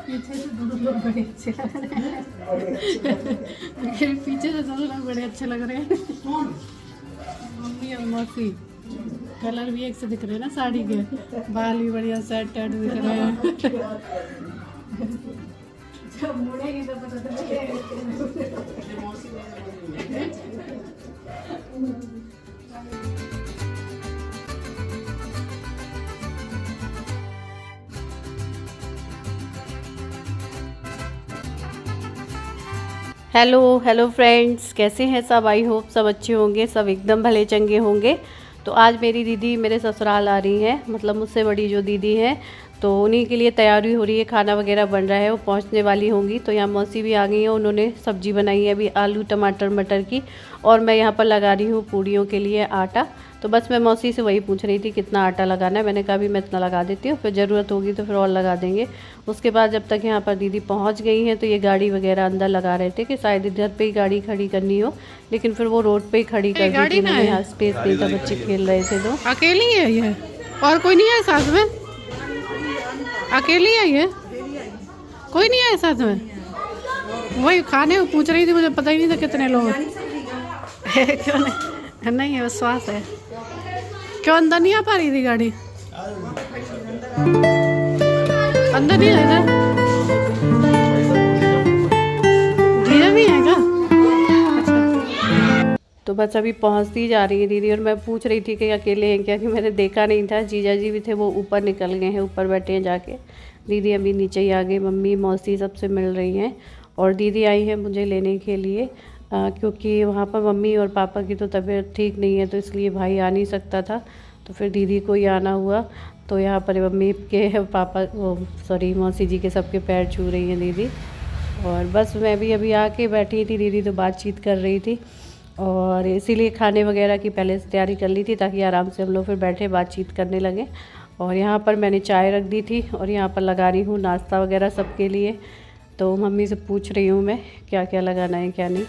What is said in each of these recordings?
पीछे से दोनों लोग बड़े अच्छे लग रहे हैं। मेरे पीछे से दोनों लोग बड़े अच्छे लग रहे हैं, मम्मी और मौसी। कलर भी एक से दिख रहे हैं ना साड़ी के, बाल भी बढ़िया सेट टैट दिख रहे हैं। जब मुड़ेगी तो पता चलेगा। हेलो फ्रेंड्स, कैसे हैं सब। आई होप सब अच्छे होंगे, सब एकदम भले चंगे होंगे। तो आज मेरी दीदी मेरे ससुराल आ रही हैं, मतलब मुझसे बड़ी जो दीदी हैं, तो उन्हीं के लिए तैयारी हो रही है, खाना वगैरह बन रहा है, वो पहुंचने वाली होंगी। तो यहाँ मौसी भी आ गई हैं, उन्होंने सब्जी बनाई है अभी आलू टमाटर मटर की, और मैं यहाँ पर लगा रही हूँ पूड़ियों के लिए आटा। तो बस मैं मौसी से वही पूछ रही थी कितना आटा लगाना है। मैंने कहा भी मैं इतना लगा देती हूँ, फिर ज़रूरत होगी तो फिर और लगा देंगे। उसके बाद जब तक यहाँ पर दीदी पहुँच गई हैं तो ये गाड़ी वगैरह अंदर लगा रहे थे कि शायद इधर पे ही गाड़ी खड़ी करनी हो, लेकिन फिर वो रोड पे ही खड़ी कर दी थी। यहाँ स्पेस नहीं था, बच्चे खेल रहे थे। तो अकेली है ये, और कोई नहीं है साथ में? अकेली है ये, कोई नहीं है साथ में? वही खाने को पूछ रही थी, मुझे पता ही नहीं था कितने लोग हैं। क्यों नहीं है, विश्वास है। क्यों अंदर नहीं आ पा रही थी गाड़ी? अंदर नहीं है इधर, धीरे भी है क्या? अच्छा। तो बस अभी पहुंचती जा रही है दीदी, और मैं पूछ रही थी कि अकेले हैं क्या, कि मैंने देखा नहीं था। जीजा जी भी थे, वो ऊपर निकल गए हैं, ऊपर बैठे हैं जाके। दीदी अभी नीचे ही आ गई, मम्मी मौसी सबसे मिल रही हैं। और दीदी आई है मुझे लेने के लिए, क्योंकि वहाँ पर मम्मी और पापा की तो तबीयत ठीक नहीं है, तो इसलिए भाई आ नहीं सकता था, तो फिर दीदी को ही आना हुआ। तो यहाँ पर मम्मी के पापा मौसी जी के सबके पैर छू रही हैं दीदी। और बस मैं भी अभी आके बैठी थी, दीदी तो बातचीत कर रही थी, और इसीलिए खाने वगैरह की पहले से तैयारी कर ली थी, ताकि आराम से हम लोग फिर बैठे बातचीत करने लगे। और यहाँ पर मैंने चाय रख दी थी, और यहाँ पर लगा रही हूँ नाश्ता वगैरह सबके लिए। तो मम्मी से पूछ रही हूँ मैं क्या क्या लगाना है क्या नहीं।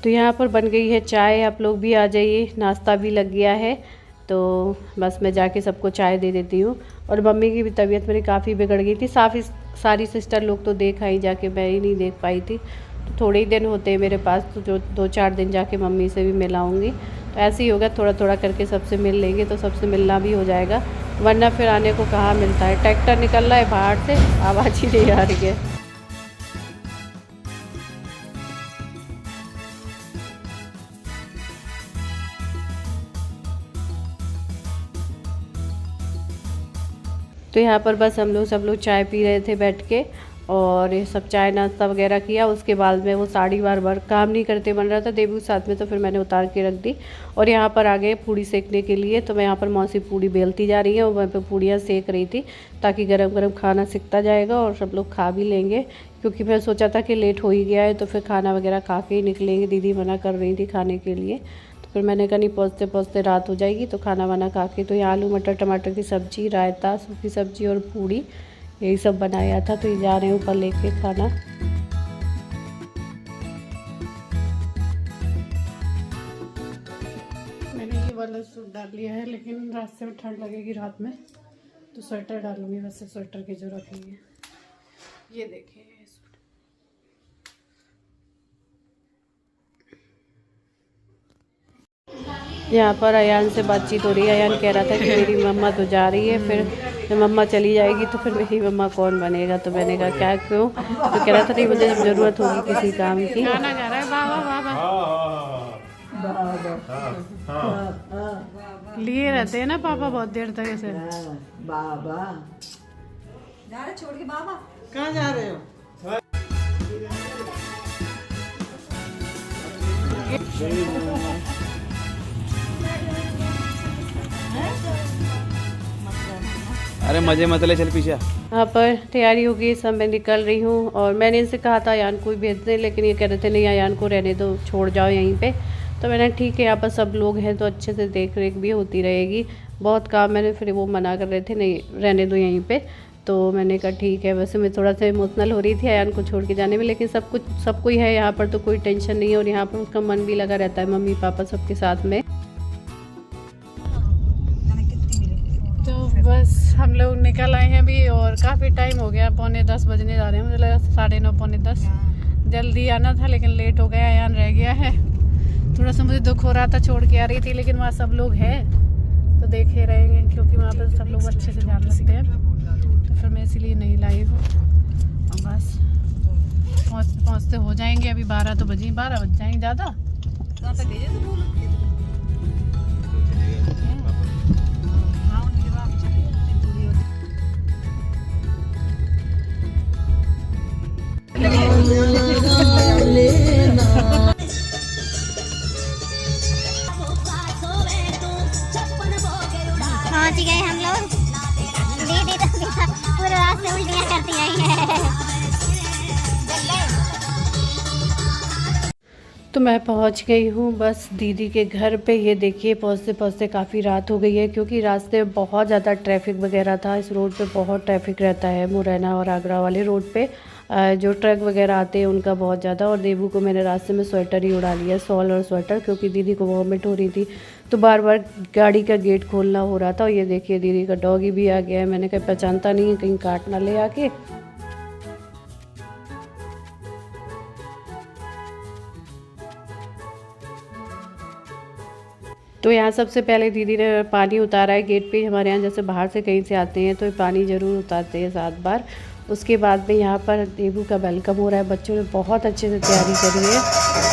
तो यहाँ पर बन गई है चाय, आप लोग भी आ जाइए, नाश्ता भी लग गया है। तो बस मैं जाके सबको चाय दे देती हूँ। और मम्मी की भी तबीयत मेरी काफ़ी बिगड़ गई थी, सारी सिस्टर लोग तो देख आई जाके, मैं ही नहीं देख पाई थी। तो थोड़े ही दिन होते हैं मेरे पास, तो जो 2-4 दिन जाके मम्मी से भी मिलाऊंगी। तो ऐसे ही होगा, थोड़ा थोड़ा करके सबसे मिल लेंगे, तो सबसे मिलना भी हो जाएगा। वरना फिर आने को कहाँ मिलता है। ट्रैक्टर निकल रहा है बाहर से, आवाज़ ही नहीं आ रही है। तो यहाँ पर बस हम लोग सब लोग चाय पी रहे थे बैठ के, और ये सब चाय नाश्ता वगैरह किया। उसके बाद में वो साड़ी बार काम नहीं करते बन रहा था देवी के साथ में, तो फिर मैंने उतार के रख दी। और यहाँ पर आ गए पूड़ी सेकने के लिए। तो मैं यहाँ पर मौसी पूड़ी बेलती जा रही है, और वहाँ पर पूड़ियाँ सेक रही थी, ताकि गरम गरम खाना सिकता जाएगा और सब लोग खा भी लेंगे। क्योंकि मैं सोचा था कि लेट हो ही गया है, तो फिर खाना वगैरह खा के ही निकलेंगे। दीदी मना कर रही थी खाने के लिए, फिर मैंने कहा नहीं, पहुँचते पहुँचते रात हो जाएगी, तो खाना वाना खा के। तो यहाँ आलू मटर टमाटर की सब्ज़ी, रायता, सूखी सब्ज़ी और पूड़ी, यही सब बनाया था। तो ये जा रहे हैं ऊपर लेके खाना। मैंने ये वाला सूट डाल लिया है, लेकिन रास्ते में ठंड लगेगी रात में, तो स्वेटर डालूंगी। वैसे स्वेटर की जरूरत नहीं है। ये देखिए सूट, यहाँ पर अयान से बातचीत हो रही है। अयान कह रहा था कि मेरी मम्मा तो जा रही है, फिर जब मम्मा चली जाएगी तो फिर मेरी मम्मा कौन बनेगा। तो मैंने कहा क्या, क्यों? तो कह रहा था नहीं, मुझे जब ज़रूरत होगी किसी काम की। गाना गा रहा है बाबा बाबा, लिए रहते हैं ना पापा बहुत देर तक ऐसे। बाबा जा रहे, छोड़ के बाबा कहाँ जा रहे हो? अरे मजे मत ले, चल पीछे। यहाँ पर तैयारी हो गई, सब मैं निकल रही हूँ। और मैंने इनसे कहा था अयान को भेज दें, लेकिन ये कह रहे थे नहीं अयान को रहने दो, छोड़ जाओ यहीं पे। तो मैंने ठीक है, यहाँ पर सब लोग हैं तो अच्छे से देख रेख भी होती रहेगी। बहुत काम मैंने, फिर वो मना कर रहे थे नहीं रहने दो यहीं पे। तो मैंने कहा ठीक है। वैसे मैं थोड़ा सा इमोशनल हो रही थी अयान को छोड़ के जाने में, लेकिन सब कोई है यहाँ पर तो कोई टेंशन नहीं है, और यहाँ पर उसका मन भी लगा रहता है मम्मी पापा सबके साथ में। तो बस हम लोग निकल आए हैं अभी, और काफ़ी टाइम हो गया, 9:45 बजने जा रहे हैं, मुझे लगा 9:30 पौने 10। जल्दी आना था लेकिन लेट हो गया, अयान रह गया है। थोड़ा सा मुझे दुख हो रहा था, छोड़ के आ रही थी, लेकिन वहाँ सब लोग हैं तो देखे रहेंगे, क्योंकि वहाँ पर सब लोग अच्छे से ध्यान रखते हैं, तो फिर मैं इसीलिए नहीं लाई हूँ। और बस पहुँचते हो जाएंगे, अभी 12 तो बजे, 12 बज जाएंगे ज़्यादा। पहुंच गए हम लोग। दीदी तो पूरे रास्ते उल्टियां करती आई है। तो मैं पहुंच गई हूँ बस दीदी के घर पे। ये देखिए पहुंचते पहुंचते काफ़ी रात हो गई है, क्योंकि रास्ते में बहुत ज़्यादा ट्रैफिक वगैरह था। इस रोड पे बहुत ट्रैफिक रहता है, मुरैना और आगरा वाले रोड पे जो ट्रक वगैरह आते हैं उनका बहुत ज़्यादा। और देवू को मैंने रास्ते में स्वेटर ही उड़ा लिया, शॉल और स्वेटर, क्योंकि दीदी को वॉमिट हो रही थी, तो बार बार गाड़ी का गेट खोलना हो रहा था। और ये देखिए दीदी का डॉगी भी आ गया है, मैंने कहा पहचानता नहीं है कहीं काट ना ले आके। तो यहाँ सबसे पहले दीदी ने पानी उतारा है गेट पे। हमारे यहाँ जैसे बाहर से कहीं से आते हैं तो पानी ज़रूर उतारते हैं 7 बार। उसके बाद में यहाँ पर देवू का वेलकम हो रहा है। बच्चों ने बहुत अच्छे से तैयारी करी है।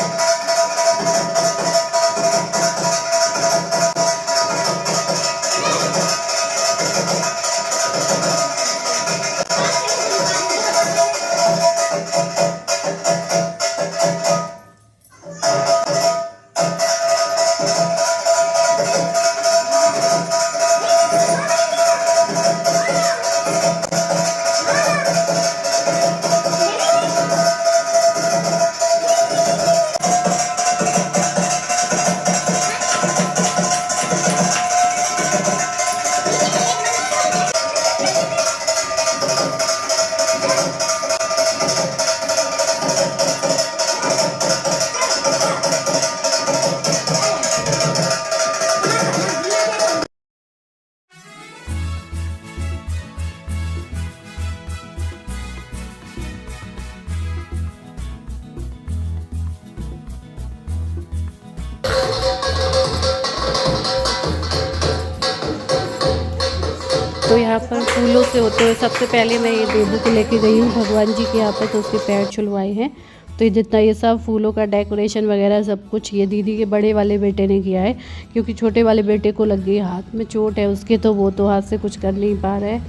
तो यहाँ पर फूलों से होते हुए सबसे पहले मैं ये देवू को लेके गई हूँ भगवान जी के यहाँ पर, तो उसके पैर छुलवाए हैं। तो ये जितना ये सब फूलों का डेकोरेशन वगैरह सब कुछ ये दीदी के बड़े वाले बेटे ने किया है, क्योंकि छोटे वाले बेटे को लग गई हाथ में चोट है उसके, तो वो तो हाथ से कुछ कर नहीं पा रहा है।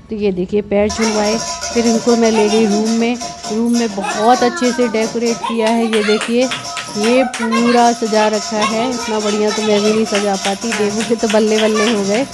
तो ये देखिए पैर छुलवाए, फिर इनको मैं ले गई रूम में बहुत अच्छे से डेकोरेट किया है। ये देखिए ये पूरा सजा रखा है, इतना बढ़िया तो मैं भी नहीं सजा पाती, देवू के तो बल्ले बल्ले हो गए।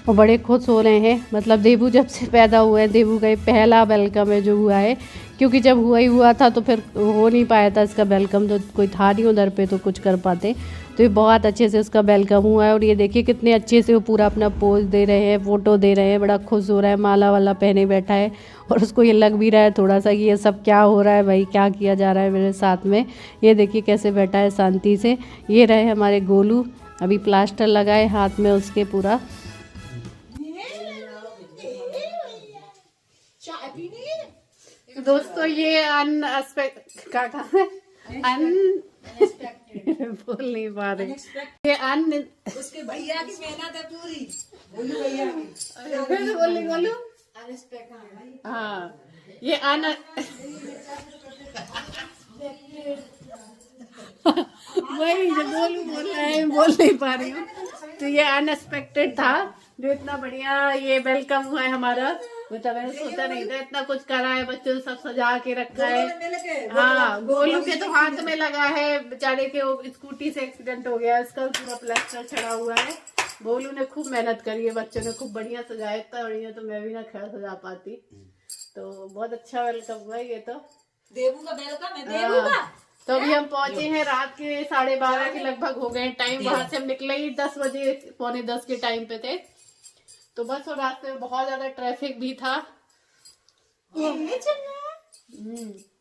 और बड़े खुश हो रहे हैं, मतलब देवू जब से पैदा हुआ है, देवू का ये पहला वेलकम है जो हुआ है, क्योंकि जब हुआ था तो फिर हो नहीं पाया था इसका वेलकम, तो कोई था नहीं उधर पे तो कुछ कर पाते। तो ये बहुत अच्छे से उसका वेलकम हुआ है। और ये देखिए कितने अच्छे से वो पूरा अपना पोज दे रहे हैं, फ़ोटो दे रहे हैं, बड़ा खुश हो रहा है, माला वाला पहने बैठा है। और उसको ये लग भी रहा है थोड़ा सा कि ये सब क्या हो रहा है भाई, क्या किया जा रहा है मेरे साथ में। ये देखिए कैसे बैठा है शांति से। ये रहे हमारे गोलू, अभी प्लास्टर लगाए हाथ में उसके पूरा। दोस्तों ये बोल नहीं पा रहे, ये उसके भैया की मेहनत है पूरी, बोलू हाँ, ये वही जो गोलू बोल रहा है, बोल नहीं पा रही हूँ। तो ये अनएक्सपेक्टेड था जो इतना बढ़िया ये वेलकम हुआ है हमारा, मतलब मैंने सोचा नहीं था इतना कुछ करा है, बच्चों ने सब सजा के रखा है। हाँ गोलू के तो हाथ में लगा है, बेचारे के वो स्कूटी से एक्सीडेंट हो गया, इसका पूरा प्लास्टर चढ़ा हुआ है। गोलू ने खूब मेहनत करी है, बच्चों ने खूब बढ़िया सजाया, इतना बढ़िया तो मैं भी ना खैर सजा पाती। तो बहुत अच्छा वेलकम हुआ ये तो। देवू का वेलकम है, देवू का। तो अभी हम पहुंचे हैं रात के 12:30 के लगभग हो गए टाइम। वहां से हम निकले ही 10 बजे, पौने 10 के टाइम पे थे। तो बस और रास्ते में बहुत ज्यादा ट्रैफिक भी था।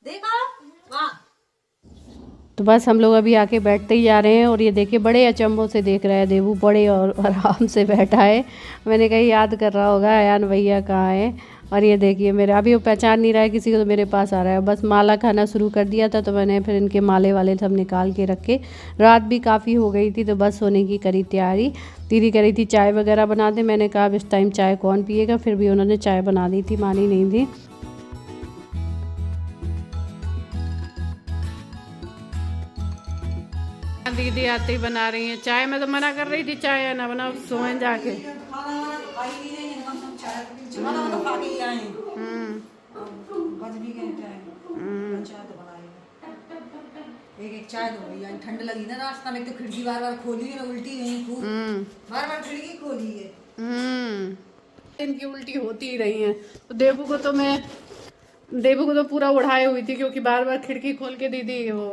देखा वाह। तो बस हम लोग अभी आके बैठते ही जा रहे हैं और ये देखिए बड़े अचंभों से देख रहा है देवू, बड़े और आराम से बैठा है। मैंने कहीं याद कर रहा होगा अयान भैया कहाँ है। और ये देखिए मेरे अभी वो पहचान नहीं रहा है किसी को, तो मेरे पास आ रहा है। बस माला खाना शुरू कर दिया था तो मैंने फिर इनके माले वाले सब निकाल के रखे। रात भी काफ़ी हो गई थी तो बस सोने की करी तैयारी। दीदी कह रही थी चाय वगैरह बना दे। मैंने कहा अब इस टाइम चाय कौन पिएगा, फिर भी उन्होंने चाय बना दी थी, मानी नहीं थी। दीदी आते ही बना रही है चाय। मैं तो मना कर रही थी चाय ना बनाओ, सोएं जाके। एक चाय दो भैया, ठंड लगी ना रास्ता में, तो खिड़की बार बार खोली है, उल्टी हुई खूब, बार बार खिड़की खोली है। इनकी उल्टी होती ही रही है। तो देवू को तो पूरा उड़ाए हुई थी, क्योंकि बार बार खिड़की खोल के दीदी वो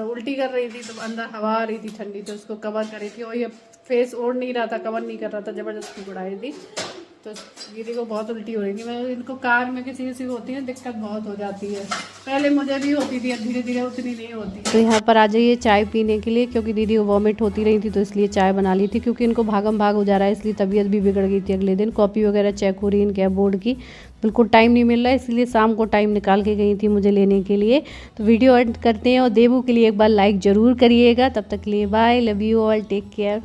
उल्टी कर रही थी। तो अंदर हवा आ रही थी ठंडी, तो उसको कवर करी थी। और ये फेस ओढ़ नहीं रहा था, कवर नहीं कर रहा था, जबरदस्ती उड़ाई थी। तो दीदी को बहुत उल्टी हो रही थी। मैं इनको कार में किसी होती है दिक्कत बहुत हो जाती है। पहले मुझे भी होती थी, अब धीरे धीरे उतनी नहीं होती। तो यहाँ पर आ जाइए चाय पीने के लिए, क्योंकि दीदी को वॉमिट होती रही थी तो इसलिए चाय बना ली थी। क्योंकि इनको भागम भाग हो जा रहा है, इसलिए तबीयत भी बिगड़ गई थी। अगले दिन कॉपी वगैरह चेक हो रही इनके बोर्ड की, बिल्कुल टाइम नहीं मिल रहा है, इसलिए शाम को टाइम निकाल के गई थी मुझे लेने के लिए। तो वीडियो एंड करते हैं और देवू के लिए एक बार लाइक ज़रूर करिएगा। तब तक के लिए bye, love you all, take care.